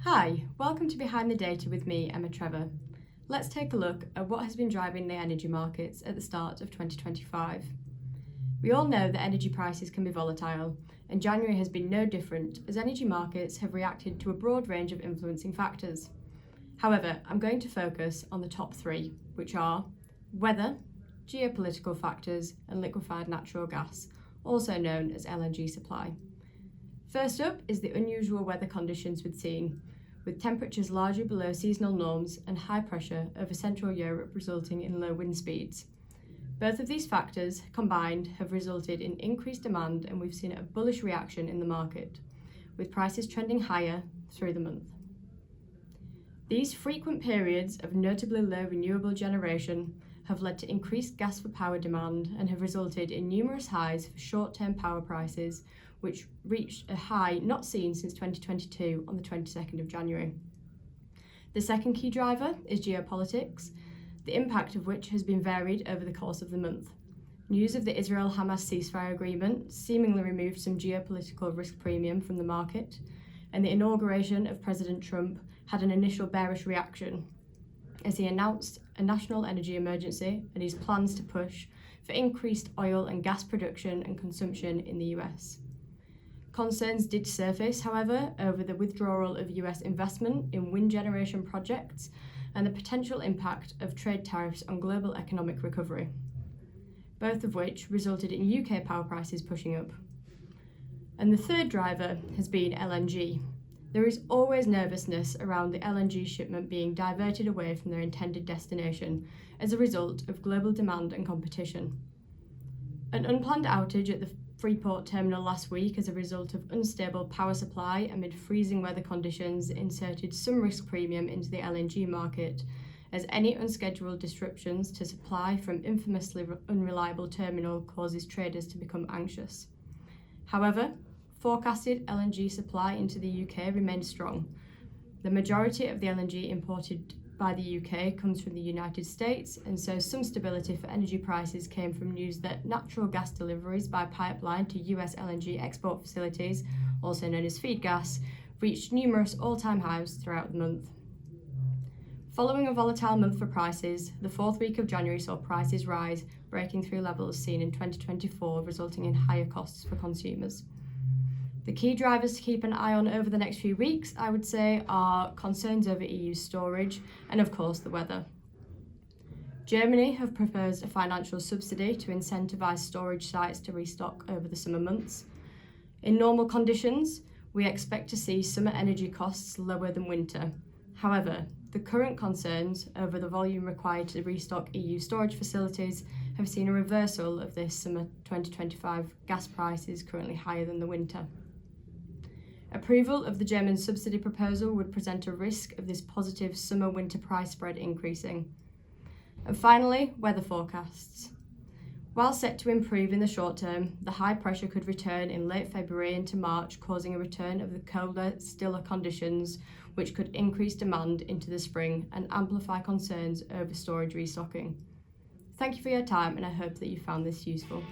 Hi, welcome to Behind the Data with me, Emma Trevor. Let's take a look at what has been driving the energy markets at the start of 2025. We all know that energy prices can be volatile, and January has been no different as energy markets have reacted to a broad range of influencing factors. However, I'm going to focus on the top three, which are weather, geopolitical factors, and liquefied natural gas, also known as LNG supply. First up is the unusual weather conditions we've seen, with temperatures largely below seasonal norms and high pressure over Central Europe resulting in low wind speeds. Both of these factors combined have resulted in increased demand, and we've seen a bullish reaction in the market, with prices trending higher through the month. These frequent periods of notably low renewable generation have led to increased gas for power demand and have resulted in numerous highs for short-term power prices, which reached a high not seen since 2022 on the 22nd of January. The second key driver is geopolitics, the impact of which has been varied over the course of the month. News of the Israel-Hamas ceasefire agreement seemingly removed some geopolitical risk premium from the market, and the inauguration of President Trump had an initial bearish reaction as he announced a national energy emergency and his plans to push for increased oil and gas production and consumption in the US. Concerns did surface, however, over the withdrawal of US investment in wind generation projects and the potential impact of trade tariffs on global economic recovery, both of which resulted in UK power prices pushing up. And the third driver has been LNG. There is always nervousness around the LNG shipment being diverted away from their intended destination as a result of global demand and competition. An unplanned outage at the Freeport terminal last week as a result of unstable power supply amid freezing weather conditions inserted some risk premium into the LNG market, as any unscheduled disruptions to supply from infamously unreliable terminal causes traders to become anxious. However, forecasted LNG supply into the UK remains strong. The majority of the LNG imported by the UK comes from the United States, and so some stability for energy prices came from news that natural gas deliveries by pipeline to US LNG export facilities, also known as feed gas, reached numerous all-time highs throughout the month. Following a volatile month for prices, the fourth week of January saw prices rise, breaking through levels seen in 2024, resulting in higher costs for consumers. The key drivers to keep an eye on over the next few weeks, I would say, are concerns over EU storage and, of course, the weather. Germany have proposed a financial subsidy to incentivise storage sites to restock over the summer months. In normal conditions, we expect to see summer energy costs lower than winter. However, the current concerns over the volume required to restock EU storage facilities have seen a reversal of this summer 2025 gas prices currently higher than the winter. Approval of the German subsidy proposal would present a risk of this positive summer-winter price spread increasing. And finally, weather forecasts. While set to improve in the short term, the high pressure could return in late February into March, causing a return of the colder, stiller conditions, which could increase demand into the spring and amplify concerns over storage restocking. Thank you for your time, and I hope that you found this useful.